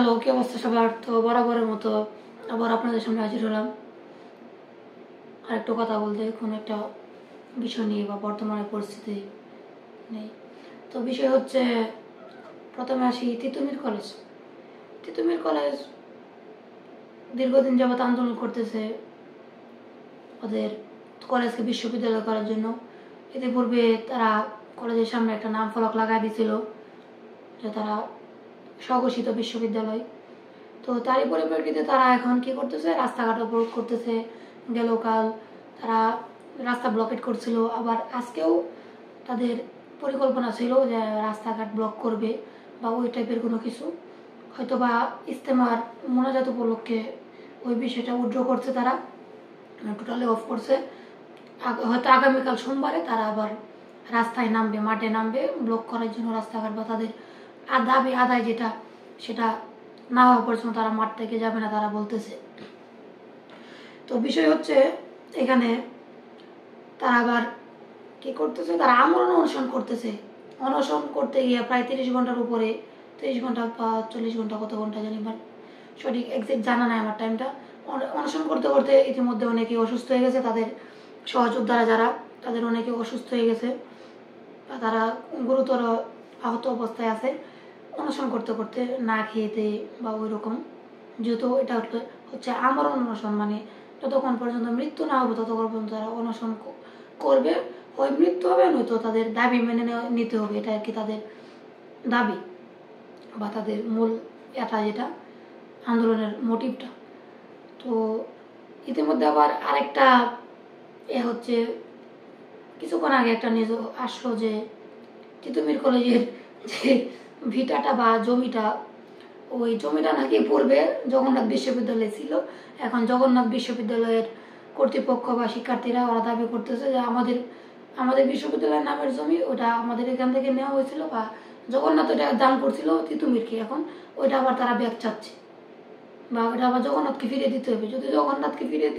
Hello, কি অবস্থা সবার? তো বরাবরের মতো আবার আপনাদের সামনে হাজির হলাম আরেকটু কথা বলতে, কোনো একটা বিষয় নিয়ে বা বর্তমানের পরিস্থিতি নেই। তো বিষয় হচ্ছে, প্রথমে আসি তিতুমির কলেজ। তিতুমির কলেজ দীর্ঘদিন যাবৎ আন্দোলন করতেছে ওদের কলেজকে বিশ্ববিদ্যালয় করার জন্য। ইতিপূর্বে তারা কলেজের সামনে একটা নাম ফলক লাগাই দিয়েছিল যে তারা স্বঘোষিত বিশ্ববিদ্যালয়। তো তারই পরিপ্রেক্ষিতে তারা এখন কি করতেছে, রাস্তাঘাট অবরোধ করতেছে। গেল কাল তারা রাস্তা ব্লকেট করছিল, আবার আজকেও তাদের পরিকল্পনা ছিল যে রাস্তাঘাট ব্লক করবে বা ওই টাইপের কোনো কিছু, হয়তো বা ইজতেমার মোনাজাত উপলক্ষে ওই বিষয়টা উইথড্র করছে, তারা টোটালি অফ করছে। হয়তো আগামীকাল সোমবারে তারা আবার রাস্তায় নামবে, মাঠে নামবে ব্লক করার জন্য রাস্তাঘাট, বা তাদের দাবি আদায় যেটা সেটা না হওয়া পর্যন্ত তারা মাঠ থেকে যাবে না, তারা বলতেছে। তো বিষয় হচ্ছে এখানে তারা আবার কি করতেছে, তারা আমরণ অনশন করতেছে। অনশন করতে গিয়ে প্রায় 30 ঘন্টার উপরে, 30 ঘন্টা বা 40 ঘন্টা, কত ঘন্টা জানি সঠিক এক্সাক্ট জানা নাই আমার টাইমটা। অনশন করতে করতে ইতিমধ্যে অনেকে অসুস্থ হয়ে গেছে, তাদের সহযোদ্ধারা যারা, তাদের অনেকে অসুস্থ হয়ে গেছে বা তারা গুরুতর আহত অবস্থায় আছে অনশন করতে করতে, না খেয়েতে বা ওই রকম। যেহেতু এটা হচ্ছে আমরণ অনশন, মানে যতক্ষণ পর্যন্ত মৃত্যু না হবে ততক্ষণ পর্যন্ত তারা অনশন করবে। ওই মৃত্যু হবে, নয়তো তাদের দাবি মেনে নিতে হবে, এটা আর কি তাদের দাবি বা তাদের মূল এটা যেটা আন্দোলনের মোটিভটা। তো ইতিমধ্যে আবার আরেকটা হচ্ছে, কিছুক্ষণ আগে একটা নিউজ আসলো যে তিতুমির কলেজের যে ভিটাটা বা জমিটা, ওই জমিটা নাকি পূর্বে জগন্নাথ বিশ্ববিদ্যালয় ছিল। এখন জগন্নাথ বিশ্ববিদ্যালয়ের কর্তৃপক্ষ বা শিক্ষার্থীরা ওরা দাবি করতেছে যে আমাদের বিশ্ববিদ্যালয়ের নামের জমি ওটা আমাদের এখান থেকে নেওয়া হয়েছিল, বা জগন্নাথ ওটা দান করছিল তিতুমিরকে, এখন ওইটা আবার তারা ব্যাক চাচ্ছে, বা ওটা আবার জগন্নাথকে ফিরিয়ে দিতে হবে। যদি জগন্নাথকে ফিরিয়ে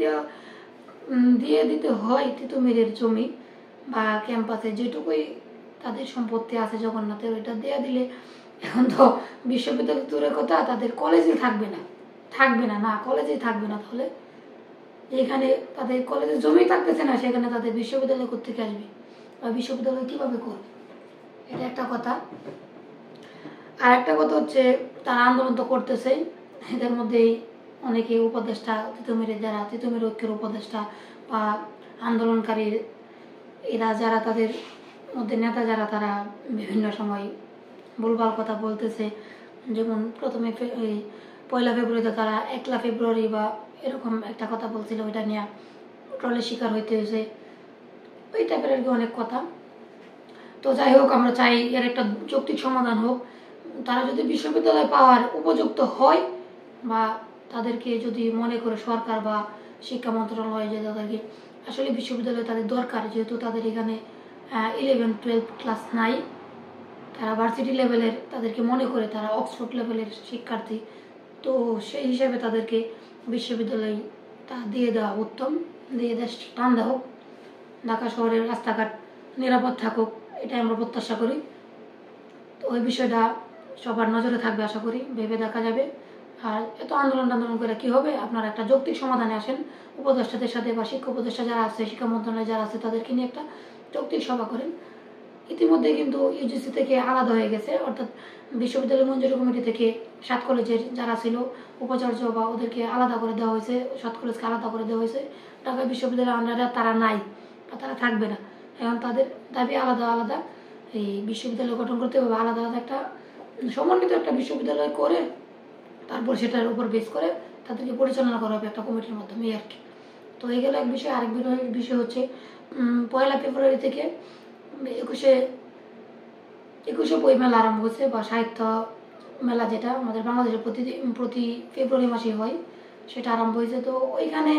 দিয়ে দিতে হয় তিতুমিরের জমি বা ক্যাম্পাসে যেটুকুই তাদের সম্পত্তি আছে জগন্নাথের, ওইটা দিয়ে দিলে এখন তো বিশ্ববিদ্যালয় দূরের কথা, তাদের কলেজেই থাকবে না কলেজেই থাকবে না। তাহলে যেখানে তাদের কলেজের জমি থাকতেছে না, সেখানে তাদের বিশ্ববিদ্যালয় কোত্থেকে আসবে বা বিশ্ববিদ্যালয় কিভাবে করবে, এটা একটা কথা। আর একটা কথা হচ্ছে, তারা আন্দোলন তো করতেছে, এদের মধ্যেই অনেকে উপদেষ্টা, তিতুমির ঐক্যের উপদেষ্টা বা আন্দোলনকারী এরা যারা, তাদের মধ্যে নেতা যারা, তারা বিভিন্ন সময় ভুলভাল কথা বলতেছে। যেমন প্রথমে 1 ফেব্রুয়ারিতে তারা 1 ফেব্রুয়ারি বা এরকম একটা কথা বলছিল, ওইটা নিয়ে ট্রলের শিকার হইতে হয়েছে, ওই টাইপের আর কি অনেক কথা। তো যাই হোক, আমরা চাই এর একটা যৌক্তিক সমাধান হোক। তারা যদি বিশ্ববিদ্যালয় পাওয়ার উপযুক্ত হয়, বা তাদেরকে যদি মনে করে সরকার বা শিক্ষা মন্ত্রণালয় যে তাদেরকে আসলে বিশ্ববিদ্যালয় তাদের দরকার, যেহেতু তাদের এখানে 11-12 ক্লাস নাই, তারা ভার্সিটি লেভেলের তাদেরকে মনে করে, তারা অক্সফোর্ড লেভেলের শিক্ষার্থী, তো সেই হিসাবে তাদেরকে বিশ্ববিদ্যালয় তা দিয়ে দেওয়া উত্তম, দিয়ে দেশ টান দেওয়া হোক, ঢাকা শহরের রাস্তাঘাট নিরাপদ থাকুক, এটাই আমরা প্রত্যাশা করি। তো ওই বিষয়টা সবার নজরে থাকবে, আশা করি ভেবে দেখা যাবে। আর এত আন্দোলন করে কি হবে, আপনারা একটা যৌক্তিক সমাধানে আসেন, উপদেষ্টাদের সাথে বা শিক্ষা উপদেষ্টা যারা আছে, শিক্ষা মন্ত্রণালয় যারা আছে, তাদেরকে নিয়ে একটা যৌক্তিক সভা করেন। ইতিমধ্যে কিন্তু ইউজিসি থেকে আলাদা হয়ে গেছে, অর্থাৎ বিশ্ববিদ্যালয় মঞ্জুরি কমিটি থেকে 7 কলেজের যারা ছিল উপাচার্য বা ওদেরকে আলাদা করে দেওয়া হয়েছে, 7 কলেজকে আলাদা করে দেওয়া হয়েছে। ঢাকা বিশ্ববিদ্যালয়ের আন্ডারে তারা নাই বা তারা থাকবে না। এখন তাদের দাবি আলাদা, এই বিশ্ববিদ্যালয় গঠন করতে হবে, আলাদা একটা সমন্বিত একটা বিশ্ববিদ্যালয় করে তারপর সেটার উপর বেস করে তাদেরকে পরিচালনা করা হবে একটা কমিটির মাধ্যমে আর কি। তো এই গেল এক বিষয়। আরেক বিষয় হচ্ছে 1 ফেব্রুয়ারি থেকে 21শে বই মেলা আরম্ভ হয়েছে, বা সাহিত্য মেলা, যেটা আমাদের বাংলাদেশের প্রতি ফেব্রুয়ারি মাসে হয়, সেটা আরম্ভ হয়েছে। তো ওইখানে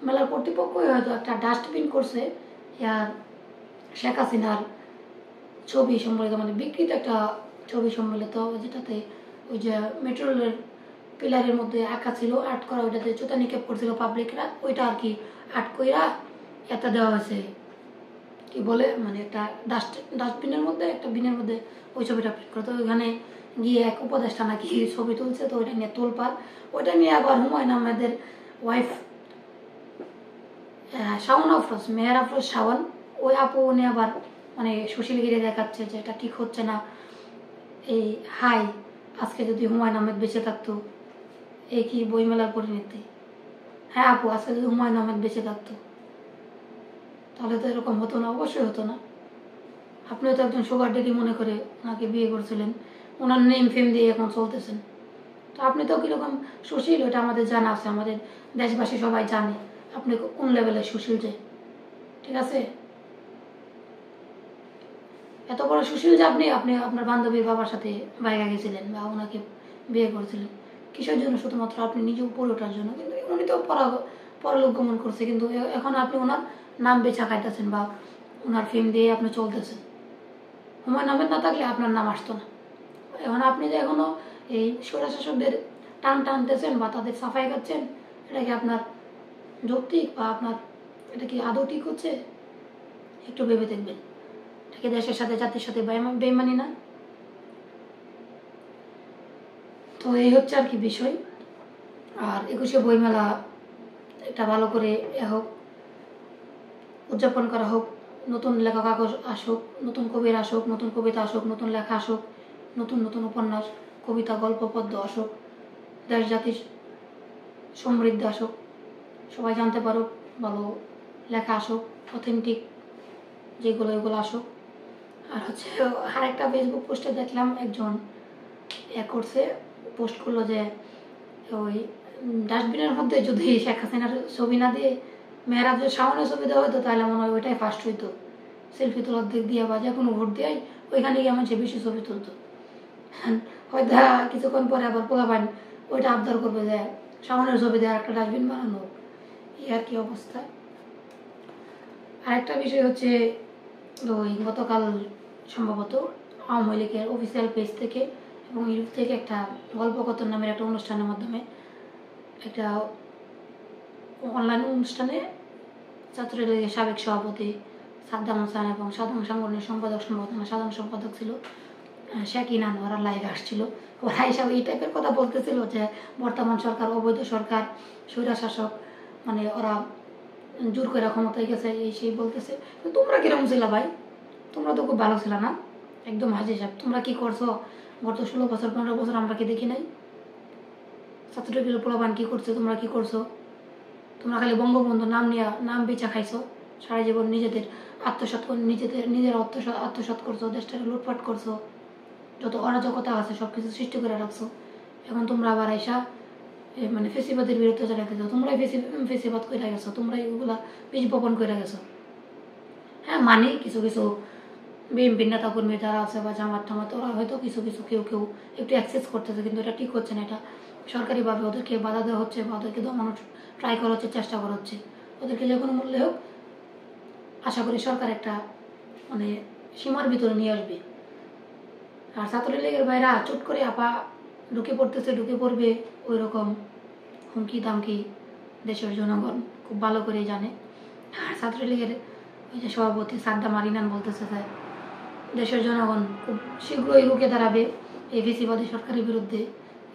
মেলার কর্তৃপক্ষ হয়তো একটা ডাস্টবিন করছে, আর শেখ হাসিনার ছবি সম্বলিত, মানে বিকৃত একটা ছবি সম্বলিত, যেটাতে ওই যে মেট্রো রেলের পিলারের মধ্যে আঁকা ছিল, আর্ট করা, ওইটাতে জুতা নিক্ষেপ করছিল পাবলিকরা, ওইটা আর কি আর্ট কইরা এটা দেওয়া হয়েছে কি বলে মানে একটা ডাস্টবিনের মধ্যে একটা বিনের মধ্যে ওই ছবিটা আপলোড করে। তো ওইখানে গিয়ে এক উপদেষ্টা নাকি ছবি তুলছে, তো ওইটা নিয়ে তোলপাড়। ওইটা নিয়ে আবার হুমায়ুন আহমেদের ওয়াইফ শাওন আফরোজ, মেহের আফরোজ শাওন, ওই আপু নিয়ে আবার মানে সুশীলগিরি দেখাচ্ছে যে এটা ঠিক হচ্ছে না। এই হাই, আজকে যদি হুমায়ুন আহমেদ বেঁচে থাকতো, এই কি বইমেলার পরিণতি। হ্যাঁ আপু, আজকে যদি হুমায়ুন আহমেদ বেঁচে থাকতো তাহলে তো এরকম হতো না, অবশ্যই হতো না। আপনিও তো একজন সুগার ডেডি মনে করে ওনাকে বিয়ে করছিলেন, ওনার নেম ফেম দিয়ে এখন চলতেছেন। তো আপনি তো কীরকম সুশীল ওটা আমাদের জানা আছে, আমাদের দেশবাসী সবাই জানে আপনি কোন লেভেলের সুশীল যে, ঠিক আছে? এত বড় সুশীল যে আপনি আপনি আপনার বান্ধবীর বাবার সাথে বাইরে গেছিলেন বা ওনাকে বিয়ে করেছিলেন কিসের জন্য? শুধুমাত্র আপনি নিজে উপরে ওঠার জন্য। কিন্তু উনি তো পরলোক গমন করছে, কিন্তু এখন আপনি ওনার নাম বেচা খাইতেছেন বা ওনার ফেম দিয়ে আপনি চলতেছেন। হুমায়ুন আহমেদ না থাকলে আপনার নাম আসতো না। এখন আপনি যে এখনো এই স্বৈরশাসকদের টানতেছেন বা তাদের সাফাই করছেন, এটা কি আপনার যৌক্তিক বা আপনার এটা কি আদৌ ঠিক হচ্ছে? একটু ভেবে দেখবেন। এটা কি দেশের সাথে জাতির সাথে বেইমানি না? তো এই হচ্ছে আর কি বিষয়। আর 21শে বইমেলা এটা ভালো করে হোক, উদযাপন করা হোক, নতুন লেখক আসুক, নতুন কবির আসুক, নতুন কবিতা আসুক, নতুন লেখা আসুক, নতুন নতুন উপন্যাস, কবিতা, গল্প, পদ্য আসুক, দেশ জাতির সমৃদ্ধি আসুক, সবাই জানতে পারুক, ভালো লেখা আসুক, অথেন্টিক যেগুলো এগুলো আসুক। আর হচ্ছে আরেকটা ফেসবুক পোস্টে দেখলাম একজন করছে, পোস্ট করলো যে ওই ডাস্টবিনের মধ্যে যদি শেখ হাসিনার ছবি না দিয়ে মেহরাবের সামনে ছবি দেওয়া হতো তাহলে মনে হয় ওইটাই ফার্স্ট হইতো, সেলফি তোলার দিক দিয়ে বা যে কোনো ভোট দিয়াই ওইখানে গিয়ে মানুষ বেশি ছবি তুলতো। হয়তো কিছুক্ষণ পরে আবার পোলাপান ওইটা আবদার করবে যে সামনের ছবি দিয়ে একটা ডাস্টবিন বানানো, এই আর কি অবস্থা। আরেকটা বিষয় হচ্ছে ওই গতকাল সম্ভবত আওয়ামী লীগের অফিসিয়াল পেজ থেকে এবং ইউটিউব থেকে একটা গল্পকথন নামের একটা অনুষ্ঠানের মাধ্যমে একটা অনলাইন অনুষ্ঠানে ছাত্রলীগের সাবেক সভাপতি সাদ্দাম হোসেন এবং সাধারণ সাংগঠনিক সম্পাদক, সম্ভবত সাধারণ সম্পাদক ছিল শাকিন আনোয়ার, লাইভে আসছিল। ওরা হিসাবে এই টাইপের কথা বলতেছিল যে বর্তমান সরকার অবৈধ সরকার, স্বৈরশাসক, মানে ওরা জোর করে ক্ষমতায় গেছে, এই সেই বলতেছে। তোমরা কিরকম ছিল ভাই? তোমরা তো খুব ভালো ছিল না, একদম হাজি সাহেব। তোমরা কি করছো গত 16 বছর 15 বছর? আমরা কি দেখি নাই? ছাত্রলীগের পোলাপান কি করছে, তোমরা কি করছো? তোমরা খালি বঙ্গবন্ধু নাম নিয়ে নাম বেচা খাইছো, সারা জীবন নিজেদের আত্মসাৎ করে নিজের আত্মসাৎ করছো, দেশটাকে লুটপাট করছো, যত অরাজকতা আছে সবকিছু সৃষ্টি করে রাখছো। এখন তোমরা আবার আইসা মানে ফেসিবাদের বিরুদ্ধে চালাইতেছো। তোমরাই ফেসিবাদ করে গেছো, তোমরাই ওগুলা বীজ বপন করে গেছো। হ্যাঁ মানে কিছু কিছু বিএনপির নেতা কর্মী যারা আছে বা জামাত টামাত ওরা হয়তো কিছু কিছু কেউ কেউ একটু অ্যাক্সেস করতেছে, কিন্তু এটা ঠিক হচ্ছে না। এটা সরকারিভাবে ওদেরকে বাধা দেওয়া হচ্ছে বা ওদেরকে দমানোর ট্রাই করা হচ্ছে, চেষ্টা করা হচ্ছে। ওদেরকে যে কোনো মূল্যে হোক আশা করি সরকার একটা মানে সীমার ভিতরে নিয়ে আসবে। আর ছাত্রলীগের ভাইরা চুট করে আপা ঢুকে পড়বে, ওই রকম হুমকি দামকি দেশের জনগণ খুব ভালো করে জানে। আর ছাত্রলীগের ওই যে সভাপতি সাদ্দাম আরিনান বলতেছে যে দেশের জনগণ খুব শীঘ্রই রুখে দাঁড়াবে এই ফেসিবাদী সরকারের বিরুদ্ধে,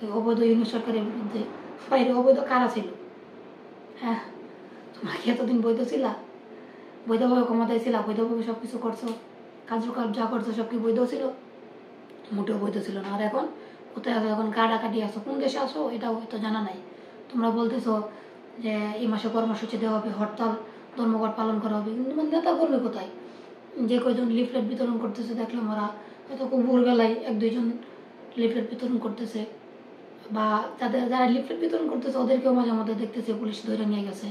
এই অবৈধ ইউনিট সরকারের বিরুদ্ধে। বাইরে অবৈধ কারা ছিল? হ্যাঁ, তোমরা কি এতদিন বৈধ ছিলা? বৈধভাবে ক্ষমতায় ছিলা, বৈধভাবে সব কিছু করছো, কার্যকলাপ যা করছো সব কি বৈধ ছিল? মোটেও বৈধ ছিল না। আর এখন কোথায় আসো? এখন কাটাকাটি আসো, কোন দেশে আসো এটাও হয়তো জানা নাই। তোমরা বলতেছো যে এই মাসে কর্মসূচি দেওয়া হবে, হরতাল ধর্মঘট পালন করা হবে, কিন্তু নেতা কর্মী কোথায়? যে কয়জন লিফলেট বিতরণ করতেছে দেখলাম, ওরা হয়তো খুব ভোরবেলায় 1-2 জন লিফলেট বিতরণ করতেছে, বা যারা লিফলেট বিতরণ করতেছে ওদেরকেও মাঝে মধ্যে দেখতেছে পুলিশ ধরে নিয়ে গেছে।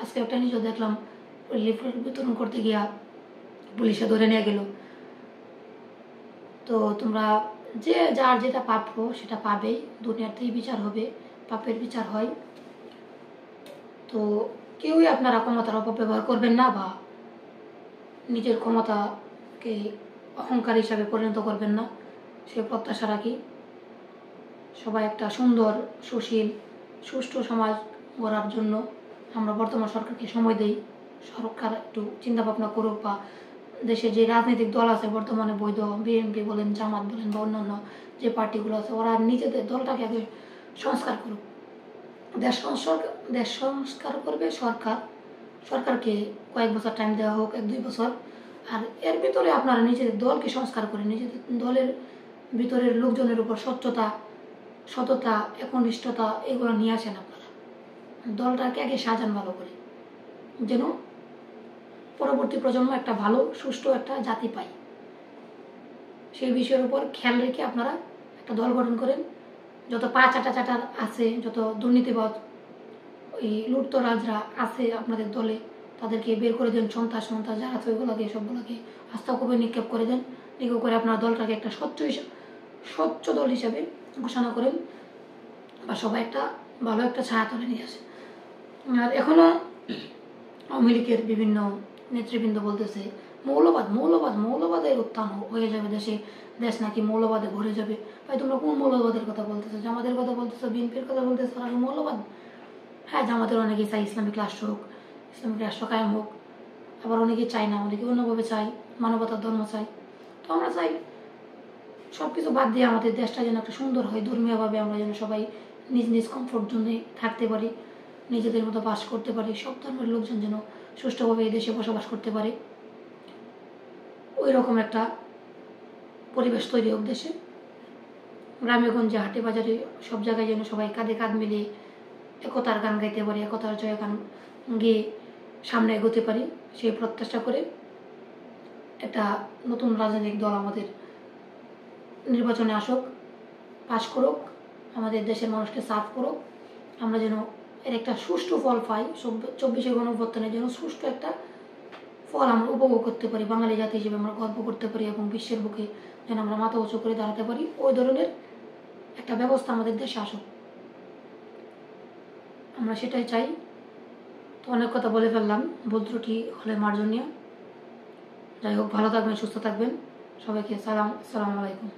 আজকে একটা নিজেও দেখলাম লিফলেট বিতরণ করতে গিয়া পুলিশে ধরে নিয়ে গেল। তো তোমরা যে যার যেটা প্রাপ্য সেটা পাবেই, দুনিয়াতেই বিচার হবে, পাপের বিচার হয়। তো কেউই আপনারা ক্ষমতার অপব্যবহার করবেন না বা নিজের ক্ষমতাকে অহংকার হিসাবে পরিণত করবেন না, সে প্রত্যাশা রাখি। সবাই একটা সুন্দর, সুশীল, সুষ্ঠু সমাজ গড়ার জন্য আমরা বর্তমান সরকারকে সময় দেই। সরকার একটু চিন্তা ভাবনা করুক বা দেশে যে রাজনৈতিক দল আছে বর্তমানে বৈধ, বিএনপি বলেন, জামাত বলেন বা অন্যান্য যে পার্টিগুলো আছে, ওরা নিজেদের দলটাকে আগে সংস্কার করুক। দেশ সংস্কার করবে সরকার, সরকারকে কয়েক বছর টাইম দেওয়া হোক, 1-2 বছর। আর এর ভিতরে আপনারা নিজেদের দলকে সংস্কার করে নিজেদের দলের ভিতরের লোকজনের উপর স্বচ্ছতা, সততা, একনিষ্ঠতা এগুলো নিয়ে আসেন আপনারা। দলটাকে আগে সাজান ভালো করে, যেন পরবর্তী প্রজন্ম একটা ভালো সুষ্ঠু একটা জাতি পায়। সেই বিষয়ের উপর খেয়াল রেখে আপনারা একটা দল গঠন করেন। যত চাটার আছে, যত দুর্নীতিবাদ, ওই লুটতরাজরা আছে আপনাদের দলে, তাদেরকে বের করে দেন। সন্ত্রাস যারা আছে ওইগুলোকে সবগুলোকে আস্থা কবে নিক্ষেপ করে দেন। নিক্ষেপ করে আপনার দলটাকে একটা স্বচ্ছ দল হিসাবে ঘোষণা করেন, বা সবাই একটা ভালো একটা ছায়া তুলে নিয়ে আসে। আর এখনো আওয়ামী লীগের বিভিন্ন নেতৃবৃন্দ বলতেছে মৌলবাদের উত্থান হয়ে যাবে দেশে, দেশ নাকি মৌলবাদে ভরে যাবে। ভাই তোমরা কোন মৌলবাদের কথা বলতেছো? জামাতের কথা বলতেছো, বিএনপির কথা বলতেছো, আর মৌলবাদ? হ্যাঁ, জামাতের অনেকেই চাই ইসলামিক রাষ্ট্র হোক, ইসলামিক রাষ্ট্র কায়েম হোক। আবার অনেকে চাই না, অনেকে অন্যভাবে চাই, মানবতার ধর্ম চাই। তো আমরা চাই সবকিছু বাদ দিয়ে আমাদের দেশটা যেন একটা সুন্দর হয়, ধর্মীয়ভাবে আমরা যেন সবাই নিজ নিজ কমফোর্ট জোনে থাকতে পারি, নিজেদের মতো বাস করতে পারি। সব ধর্মের লোকজন যেন সুষ্ঠুভাবে এই দেশে বসবাস করতে পারে, ওই রকম একটা পরিবেশ তৈরি হোক দেশে। গ্রামে গঞ্জে, হাটে বাজারে, সব জায়গায় যেন সবাই কাঁধে কাঁধ মিলে একতার গান গাইতে পারি, একতার জয় গান গেয়ে সামনে এগোতে পারি, সেই প্রত্যাশা করে একটা নতুন রাজনৈতিক দল আমাদের নির্বাচনে আসুক, পাশ করুক, আমাদের দেশের মানুষকে সার্ভ করুক। আমরা যেন এর একটা সুষ্ঠু ফল পাই, 24শে গণঅভ্যুত্থানের যেন সুষ্ঠু একটা ফল আমরা উপভোগ করতে পারি, বাঙালি জাতি হিসেবে আমরা গর্ব করতে পারি, এবং বিশ্বের বুকে যেন আমরা মাথা উঁচু করে দাঁড়াতে পারি। ওই ধরনের একটা ব্যবস্থা আমাদের দেশে আসুক, আমরা সেটাই চাই। তো অনেক কথা বলে ফেললাম, ভুল ত্রুটি হলে মার্জনীয়। যাই হোক, ভালো থাকবেন, সুস্থ থাকবেন। সবাইকে সালাম, আসসালামু আলাইকুম।